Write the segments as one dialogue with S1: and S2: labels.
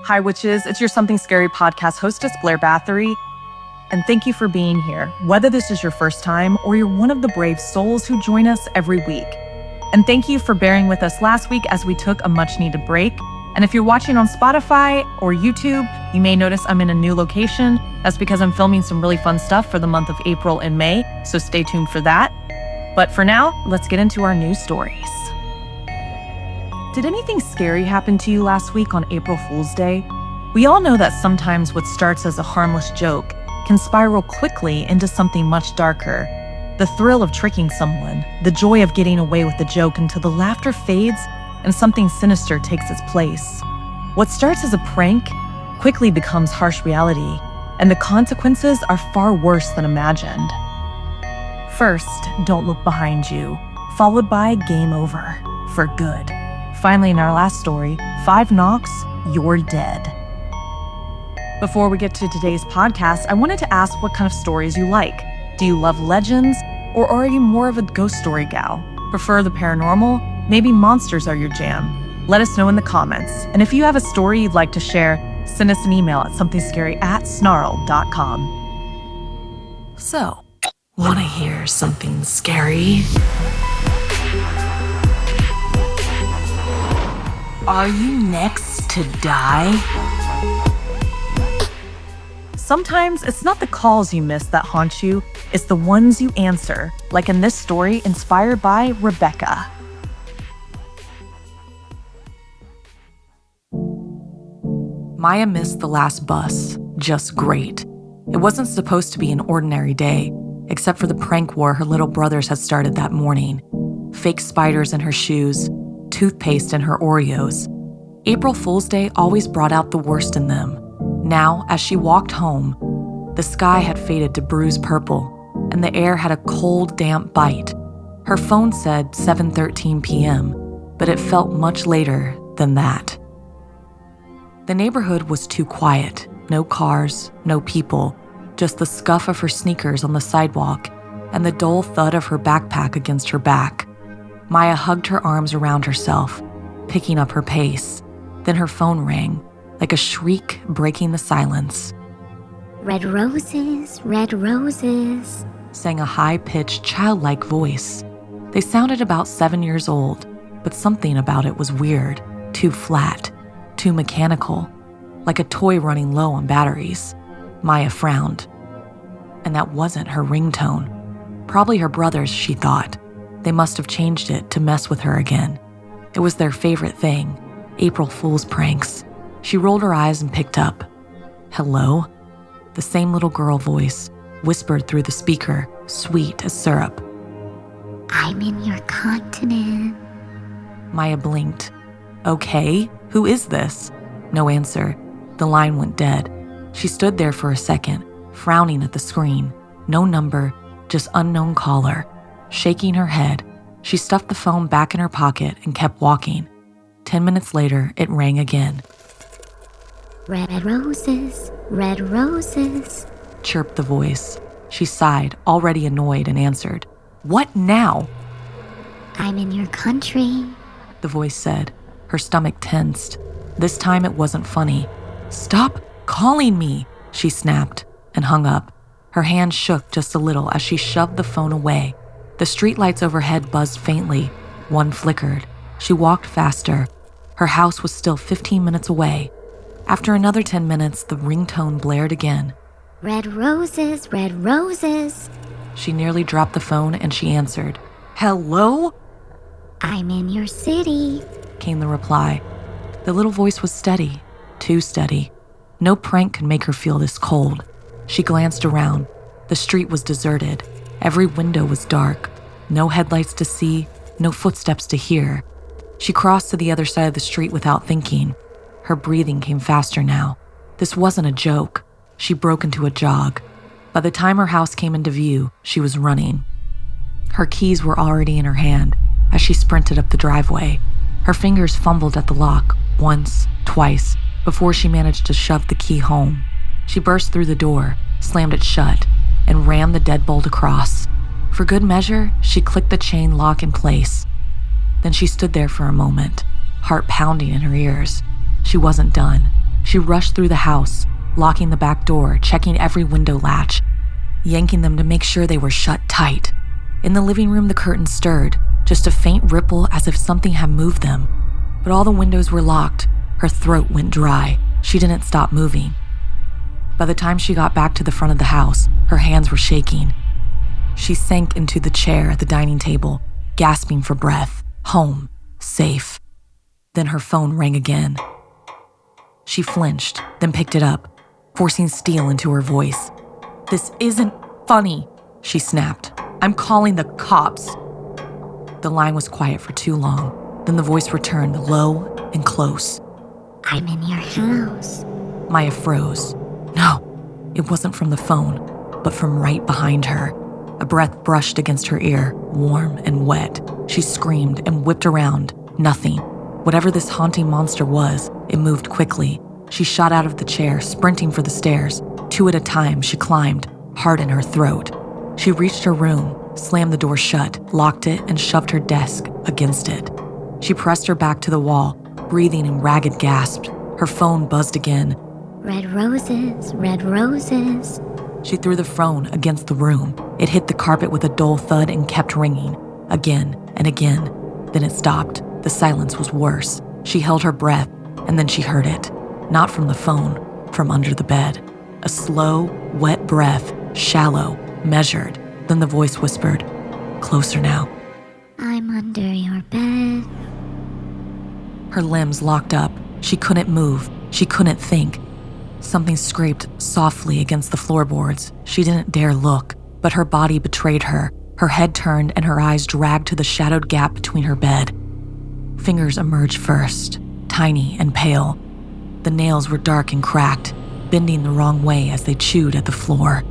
S1: Hi, witches. It's your Something Scary podcast hostess, Blair Bathory. And thank you for being here, whether this is your first time or you're one of the brave souls who join us every week. And thank you for bearing with us last week as we took a much-needed break. And if you're watching on Spotify or YouTube, you may notice I'm in a new location. That's because I'm filming some really fun stuff for the month of April and May, so stay tuned for that. But for now, let's get into our news stories. Did anything scary happen to you last week on April Fool's Day? We all know that sometimes what starts as a harmless joke can spiral quickly into something much darker. The thrill of tricking someone, the joy of getting away with the joke until the laughter fades and something sinister takes its place. What starts as a prank quickly becomes harsh reality, and the consequences are far worse than imagined. First, don't look behind you, followed by game over, for good. Finally, in our last story, 5 knocks, you're dead. Before we get to today's podcast, I wanted to ask what kind of stories you like. Do you love legends, or are you more of a ghost story gal? Prefer the paranormal? Maybe monsters are your jam? Let us know in the comments. And if you have a story you'd like to share, send us an email at somethingscary@snarled.com.
S2: So, wanna hear something scary? Are you next to die?
S1: Sometimes it's not the calls you miss that haunt you, it's the ones you answer, like in this story inspired by Rebecca.
S2: Maya missed the last bus, just great. It wasn't supposed to be an ordinary day, except for the prank war her little brothers had started that morning. Fake spiders in her shoes, toothpaste in her Oreos. April Fool's Day always brought out the worst in them. Now, as she walked home, the sky had faded to bruise purple, and the air had a cold, damp bite. Her phone said 7:13 p.m., but it felt much later than that. The neighborhood was too quiet. No cars, no people, just the scuff of her sneakers on the sidewalk and the dull thud of her backpack against her back. Maya hugged her arms around herself, picking up her pace. Then her phone rang, like a shriek breaking the silence.
S3: Red roses,
S2: Sang a high-pitched, childlike voice. They sounded about 7 years old, but something about it was weird, too flat, too mechanical, like a toy running low on batteries. Maya frowned. And that wasn't her ringtone. Probably her brothers, she thought. They must have changed it to mess with her again. It was their favorite thing, April Fool's pranks. She rolled her eyes and picked up. Hello? The same little girl voice, whispered through the speaker, sweet as syrup.
S3: I'm in your continent.
S2: Maya blinked. Okay, who is this? No answer. The line went dead. She stood there for a second, frowning at the screen. No number, just unknown caller. Shaking her head, she stuffed the phone back in her pocket and kept walking. 10 minutes later, it rang again.
S3: Red roses,
S2: chirped the voice. She sighed, already annoyed, and answered. What now?
S3: I'm in your country,
S2: the voice said. Her stomach tensed. This time it wasn't funny. Stop calling me, she snapped, and hung up. Her hand shook just a little as she shoved the phone away. The streetlights overhead buzzed faintly. One flickered. She walked faster. Her house was still 15 minutes away. After another 10 minutes, the ringtone blared again.
S3: Red roses.
S2: She nearly dropped the phone and she answered. Hello?
S3: I'm in your city,
S2: came the reply. The little voice was steady, too steady. No prank could make her feel this cold. She glanced around. The street was deserted. Every window was dark. No headlights to see, no footsteps to hear. She crossed to the other side of the street without thinking. Her breathing came faster now. This wasn't a joke. She broke into a jog. By the time her house came into view, she was running. Her keys were already in her hand as she sprinted up the driveway. Her fingers fumbled at the lock once, twice, before she managed to shove the key home. She burst through the door, slammed it shut, and rammed the deadbolt across. For good measure, she clicked the chain lock in place. Then she stood there for a moment, heart pounding in her ears. She wasn't done. She rushed through the house, locking the back door, checking every window latch, yanking them to make sure they were shut tight. In the living room, the curtains stirred, just a faint ripple as if something had moved them. But all the windows were locked. Her throat went dry. She didn't stop moving. By the time she got back to the front of the house, her hands were shaking. She sank into the chair at the dining table, gasping for breath. Home. Safe. Then her phone rang again. She flinched, then picked it up, forcing steel into her voice. "This isn't funny," she snapped. "I'm calling the cops." The line was quiet for too long. Then the voice returned, low and close.
S3: "I'm in your house."
S2: Maya froze. No, it wasn't from the phone, but from right behind her. A breath brushed against her ear, warm and wet. She screamed and whipped around. Nothing. Whatever this haunting monster was, it moved quickly. She shot out of the chair, sprinting for the stairs. 2 at a time, she climbed, heart in her throat. She reached her room, slammed the door shut, locked it, and shoved her desk against it. She pressed her back to the wall, breathing in ragged gasps. Her phone buzzed again.
S3: "Red roses, red roses."
S2: She threw the phone against the room. It hit the carpet with a dull thud and kept ringing, again and again. Then it stopped. The silence was worse. She held her breath, and then she heard it. Not from the phone, from under the bed. A slow, wet breath, shallow, measured. Then the voice whispered, "Closer now."
S3: "I'm under your bed."
S2: Her limbs locked up. She couldn't move. She couldn't think. Something scraped softly against the floorboards. She didn't dare look, but her body betrayed her. Her head turned and her eyes dragged to the shadowed gap between her bed. Fingers emerged first, tiny and pale. The nails were dark and cracked, bending the wrong way as they chewed at the floor.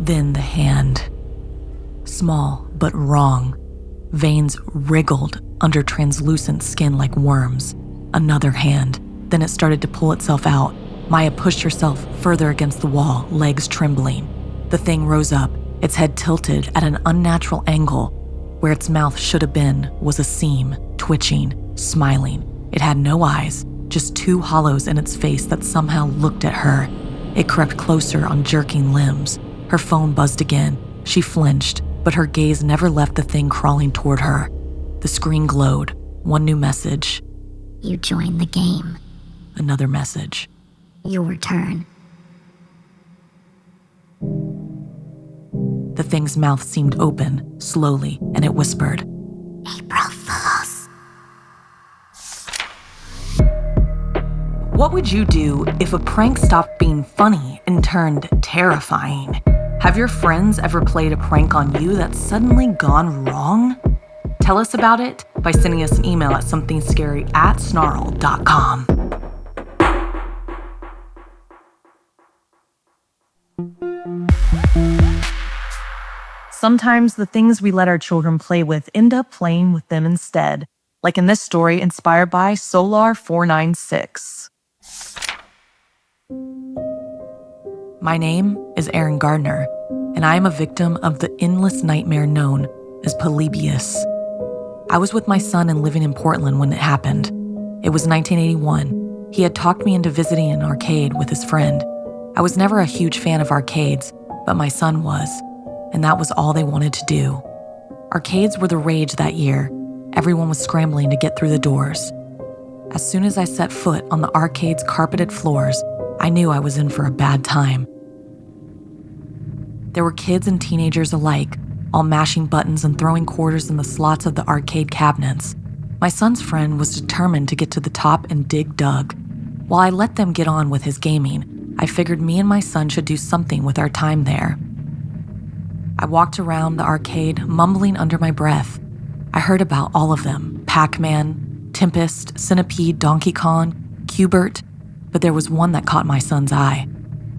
S2: Then the hand. Small but wrong. Veins wriggled under translucent skin like worms. Another hand. Then it started to pull itself out. Maya pushed herself further against the wall, legs trembling. The thing rose up, its head tilted at an unnatural angle. Where its mouth should have been was a seam, twitching, smiling. It had no eyes, just 2 hollows in its face that somehow looked at her. It crept closer on jerking limbs. Her phone buzzed again. She flinched, but her gaze never left the thing crawling toward her. The screen glowed. One new message.
S3: "You joined the game.
S2: Another message.
S3: Your turn."
S2: The thing's mouth seemed open, slowly, and it whispered,
S3: "April Fools."
S2: What would you do if a prank stopped being funny and turned terrifying? Have your friends ever played a prank on you that's suddenly gone wrong? Tell us about it by sending us an email at SomethingScary@snarled.com.
S1: Sometimes the things we let our children play with end up playing with them instead, like in this story inspired by Solar 496.
S2: My name is Aaron Gardner, and I am a victim of the endless nightmare known as Polybius. I was with my son and living in Portland when it happened. It was 1981. He had talked me into visiting an arcade with his friend. I was never a huge fan of arcades, but my son was, and that was all they wanted to do. Arcades were the rage that year. Everyone was scrambling to get through the doors. As soon as I set foot on the arcade's carpeted floors, I knew I was in for a bad time. There were kids and teenagers alike, all mashing buttons and throwing quarters in the slots of the arcade cabinets. My son's friend was determined to get to the top and dig Doug. While I let them get on with his gaming, I figured me and my son should do something with our time there. I walked around the arcade, mumbling under my breath. I heard about all of them: Pac-Man, Tempest, Centipede, Donkey Kong, Q*bert, but there was one that caught my son's eye.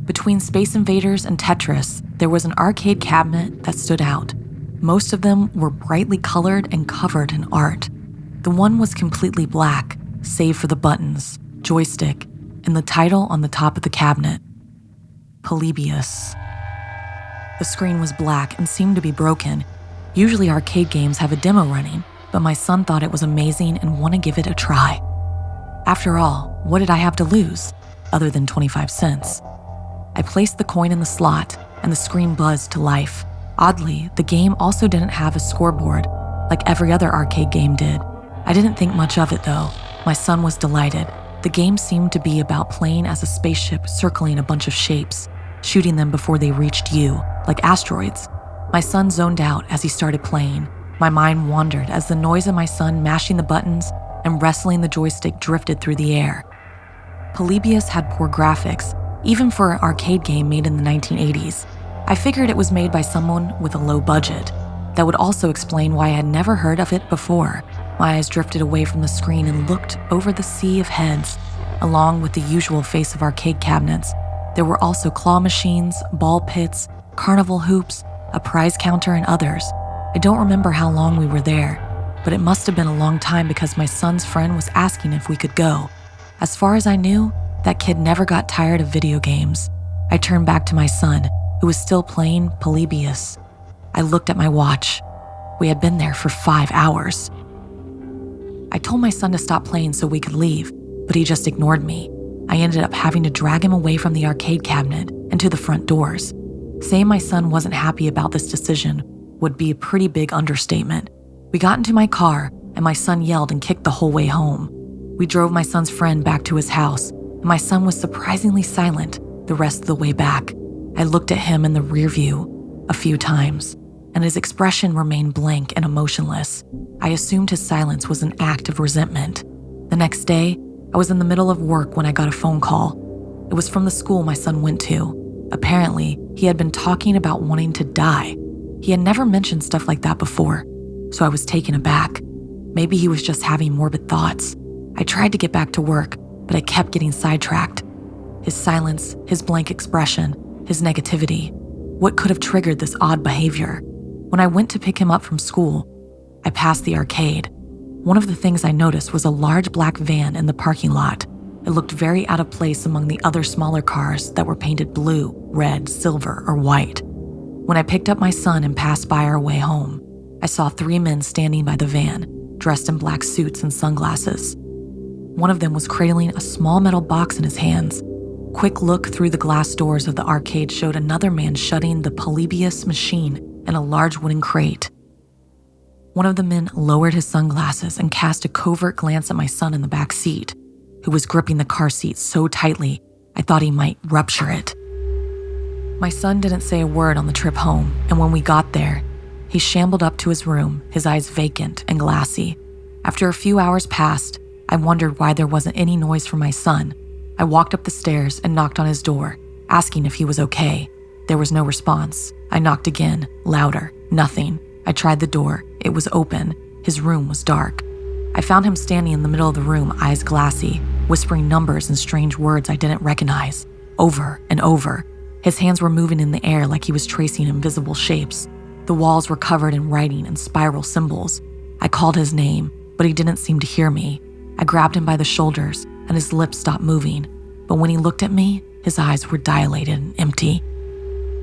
S2: Between Space Invaders and Tetris, there was an arcade cabinet that stood out. Most of them were brightly colored and covered in art. The one was completely black, save for the buttons, joystick, and the title on the top of the cabinet: Polybius. The screen was black and seemed to be broken. Usually arcade games have a demo running, but my son thought it was amazing and wanted to give it a try. After all, what did I have to lose? other than 25 cents. I placed the coin in the slot, and the screen buzzed to life. Oddly, the game also didn't have a scoreboard, like every other arcade game did. I didn't think much of it, though. My son was delighted. The game seemed to be about playing as a spaceship circling a bunch of shapes, shooting them before they reached you, like asteroids. My son zoned out as he started playing. My mind wandered as the noise of my son mashing the buttons and wrestling the joystick drifted through the air. Polybius had poor graphics, even for an arcade game made in the 1980s. I figured it was made by someone with a low budget. That would also explain why I had never heard of it before. My eyes drifted away from the screen and looked over the sea of heads. Along with the usual face of arcade cabinets, there were also claw machines, ball pits, carnival hoops, a prize counter, and others. I don't remember how long we were there, but it must have been a long time because my son's friend was asking if we could go. As far as I knew, that kid never got tired of video games. I turned back to my son, who was still playing Polybius. I looked at my watch. We had been there for 5 hours. I told my son to stop playing so we could leave, but he just ignored me. I ended up having to drag him away from the arcade cabinet and to the front doors. Saying my son wasn't happy about this decision would be a pretty big understatement. We got into my car, and my son yelled and kicked the whole way home. We drove my son's friend back to his house, and my son was surprisingly silent the rest of the way back. I looked at him in the rear view a few times, and his expression remained blank and emotionless. I assumed his silence was an act of resentment. The next day, I was in the middle of work when I got a phone call. It was from the school my son went to. Apparently, he had been talking about wanting to die. He had never mentioned stuff like that before, so I was taken aback. Maybe he was just having morbid thoughts. I tried to get back to work, but I kept getting sidetracked. His silence, his blank expression, his negativity. What could have triggered this odd behavior? When I went to pick him up from school, I passed the arcade. One of the things I noticed was a large black van in the parking lot. It looked very out of place among the other smaller cars that were painted blue, red, silver, or white. When I picked up my son and passed by our way home, I saw 3 men standing by the van, dressed in black suits and sunglasses. One of them was cradling a small metal box in his hands. Quick look through the glass doors of the arcade showed another man shutting the Polybius machine in a large wooden crate. One of the men lowered his sunglasses and cast a covert glance at my son in the back seat, who was gripping the car seat so tightly I thought he might rupture it. My son didn't say a word on the trip home, and when we got there, he shambled up to his room, his eyes vacant and glassy. After a few hours passed, I wondered why there wasn't any noise from my son. I walked up the stairs and knocked on his door, asking if he was okay. There was no response. I knocked again, louder, nothing. I tried the door. It was open. His room was dark. I found him standing in the middle of the room, eyes glassy, whispering numbers and strange words I didn't recognize, over and over. His hands were moving in the air like he was tracing invisible shapes. The walls were covered in writing and spiral symbols. I called his name, but he didn't seem to hear me. I grabbed him by the shoulders, and his lips stopped moving. But when he looked at me, his eyes were dilated and empty.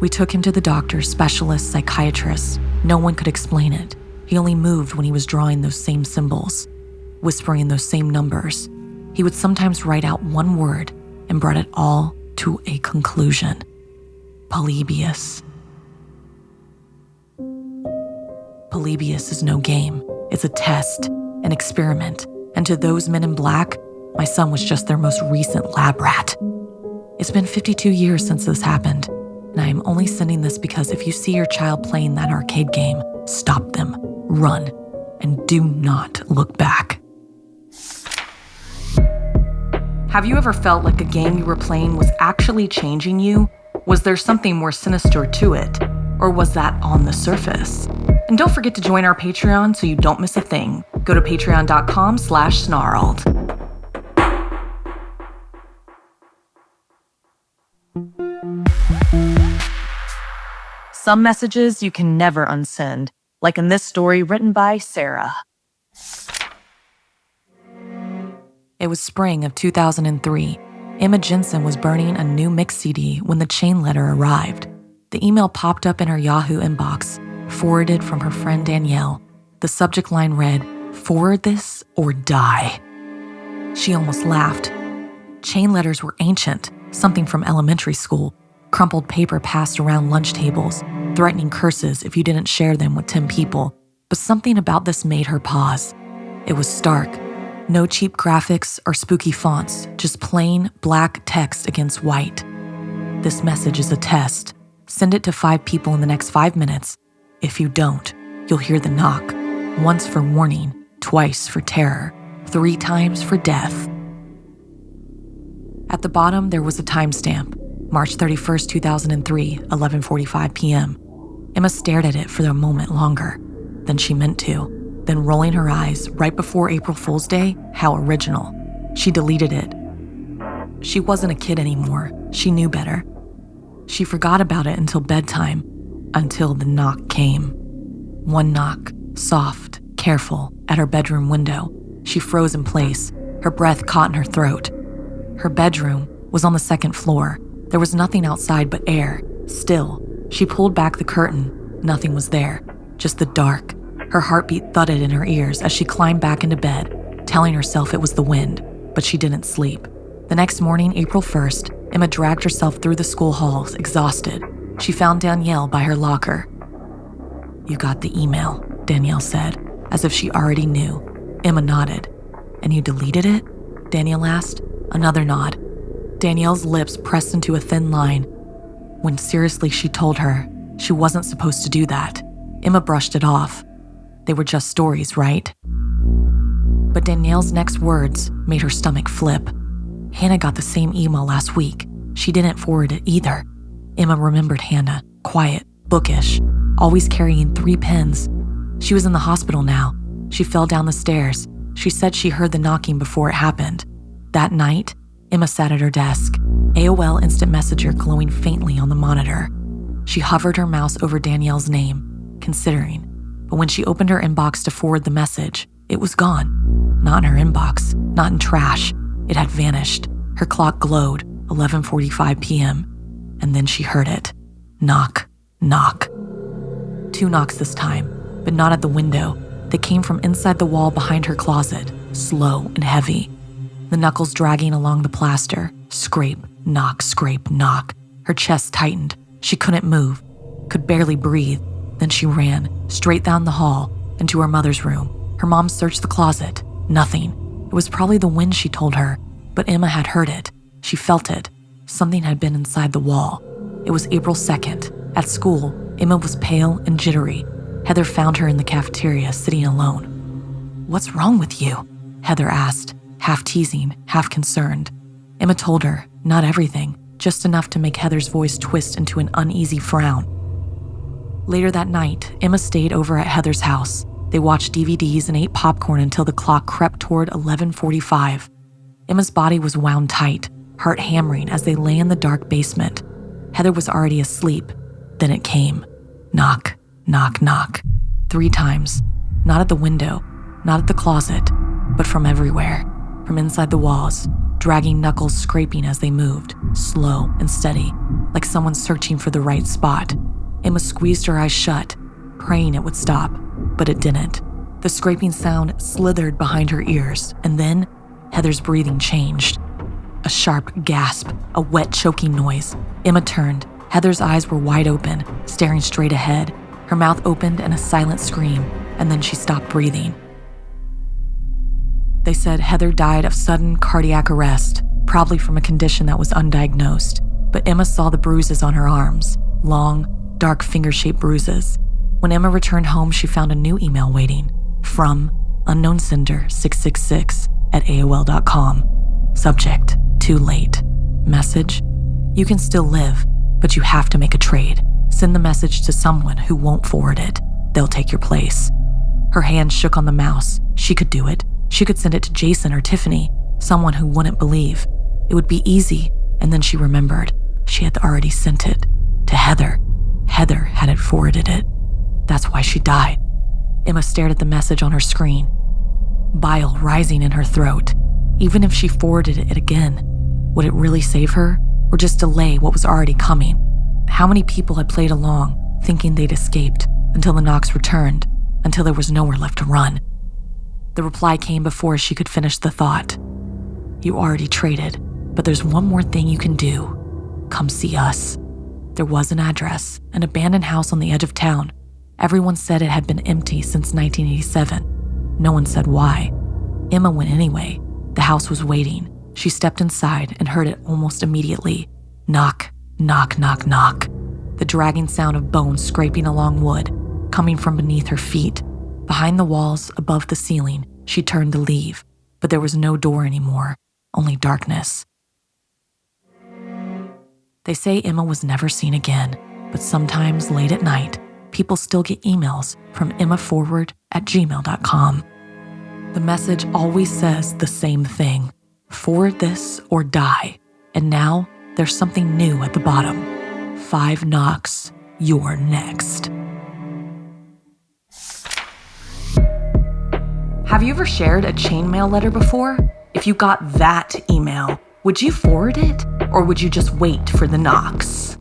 S2: We took him to the doctor, specialists, psychiatrists. No one could explain it. He only moved when he was drawing those same symbols, whispering those same numbers. He would sometimes write out one word and brought it all to a conclusion. Polybius. Polybius is no game. It's a test, an experiment. And to those men in black, my son was just their most recent lab rat. It's been 52 years since this happened, and I am only sending this because if you see your child playing that arcade game, stop them, run, and do not look back.
S1: Have you ever felt like a game you were playing was actually changing you? Was there something more sinister to it? Or was that on the surface? And don't forget to join our Patreon so you don't miss a thing. Go to patreon.com/snarled. Some messages you can never unsend, like in this story written by Sarah.
S2: It was spring of 2003. Emma Jensen was burning a new mix CD when the chain letter arrived. The email popped up in her Yahoo inbox, forwarded from her friend Danielle. The subject line read, "Forward this or die." She almost laughed. Chain letters were ancient, something from elementary school, crumpled paper passed around lunch tables, threatening curses if you didn't share them with 10 people. But something about this made her pause. It was stark. No cheap graphics or spooky fonts, just plain black text against white. This message is a test. Send it to 5 people in the next 5 minutes. If you don't, you'll hear the knock. Once for warning, twice for terror, 3 times for death. At the bottom, there was a timestamp, March 31st, 2003, 11:45 p.m. Emma stared at it for a moment longer than she meant to, then rolling her eyes right before April Fool's Day, how original. She deleted it. She wasn't a kid anymore. She knew better. She forgot about it until bedtime, until the knock came. One knock, soft, careful, at her bedroom window. She froze in place, her breath caught in her throat. Her bedroom was on the 2nd floor. There was nothing outside but air, still. She pulled back the curtain. Nothing was there, just the dark. Her heartbeat thudded in her ears as she climbed back into bed, telling herself it was the wind, but she didn't sleep. The next morning, April 1st, Emma dragged herself through the school halls, exhausted. She found Danielle by her locker. "You got the email," Danielle said, as if she already knew. Emma nodded. "And you deleted it?" Danielle asked. Another nod. Danielle's lips pressed into a thin line. When seriously she told her she wasn't supposed to do that, Emma brushed it off. They were just stories, right? But Danielle's next words made her stomach flip. Hannah got the same email last week. She didn't forward it either. Emma remembered Hannah, quiet, bookish, always carrying 3 pens. She was in the hospital now. She fell down the stairs. She said she heard the knocking before it happened. That night, Emma sat at her desk, AOL Instant Messenger glowing faintly on the monitor. She hovered her mouse over Danielle's name, considering. But when she opened her inbox to forward the message, it was gone. Not in her inbox, not in trash. It had vanished. Her clock glowed, 11:45 p.m. And then she heard it. Knock, knock. 2 knocks this time, but not at the window. They came from inside the wall behind her closet, slow and heavy. The knuckles dragging along the plaster. Scrape, knock. Her chest tightened. She couldn't move, could barely breathe. Then she ran, straight down the hall, into her mother's room. Her mom searched the closet. Nothing. It was probably the wind, she told her, but Emma had heard it. She felt it. Something had been inside the wall. It was April 2nd. At school, Emma was pale and jittery. Heather found her in the cafeteria, sitting alone. "What's wrong with you?" Heather asked, half teasing, half concerned. Emma told her, not everything, just enough to make Heather's voice twist into an uneasy frown. Later that night, Emma stayed over at Heather's house. They watched DVDs and ate popcorn until the clock crept toward 11:45. Emma's body was wound tight, heart hammering as they lay in the dark basement. Heather was already asleep. Then it came. Knock, knock, knock. 3 times. Not at the window, not at the closet, but from everywhere. From inside the walls, dragging knuckles scraping as they moved, slow and steady, like someone searching for the right spot. Emma squeezed her eyes shut, praying it would stop, but it didn't. The scraping sound slithered behind her ears, and then Heather's breathing changed. A sharp gasp, a wet choking noise. Emma turned. Heather's eyes were wide open, staring straight ahead. Her mouth opened in a silent scream, and then she stopped breathing. They said Heather died of sudden cardiac arrest, probably from a condition that was undiagnosed. But Emma saw the bruises on her arms, long, dark finger-shaped bruises. When Emma returned home, she found a new email waiting from unknown sender 666@AOL.com. Subject, too late. Message, you can still live, but you have to make a trade. Send the message to someone who won't forward it. They'll take your place. Her hand shook on the mouse. She could do it. She could send it to Jason or Tiffany, someone who wouldn't believe. It would be easy, and then she remembered. She had already sent it to Heather. Heather hadn't forwarded it. That's why she died. Emma stared at the message on her screen, bile rising in her throat. Even if she forwarded it again, would it really save her, or just delay what was already coming? How many people had played along, thinking they'd escaped, until the knocks returned, until there was nowhere left to run? The reply came before she could finish the thought. You already traded, but there's one more thing you can do. Come see us. There was an address, an abandoned house on the edge of town. Everyone said it had been empty since 1987. No one said why. Emma went anyway. The house was waiting. She stepped inside and heard it almost immediately. Knock, knock, knock, knock. The dragging sound of bones scraping along wood, coming from beneath her feet. Behind the walls, above the ceiling, she turned to leave, but there was no door anymore, only darkness. They say Emma was never seen again, but sometimes late at night, people still get emails from emmaforward@gmail.com. The message always says the same thing: forward this or die. And now there's something new at the bottom. 5 knocks, you're next. Have you ever shared a chainmail letter before? If you got that email, would you forward it, or would you just wait for the knocks?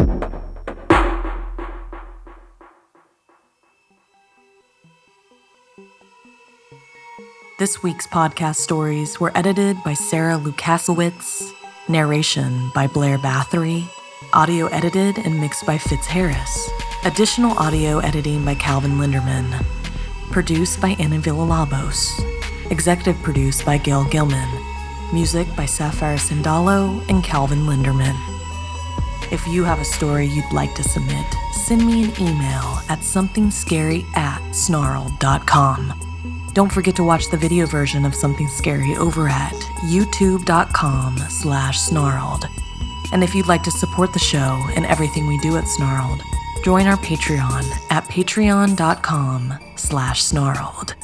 S2: This week's podcast stories were edited by Sarah Lukasiewicz, narration by Blair Bathory, audio edited and mixed by Fitz Harris, additional audio editing by Calvin Linderman, produced by Anna Villalobos, executive produced by Gail Gilman, music by Sapphire Sindalo and Calvin Linderman. If you have a story you'd like to submit, send me an email at somethingscary@snarled.com. Don't forget to watch the video version of Something Scary over at youtube.com/snarled. And if you'd like to support the show and everything we do at Snarled, join our Patreon at patreon.com/snarled.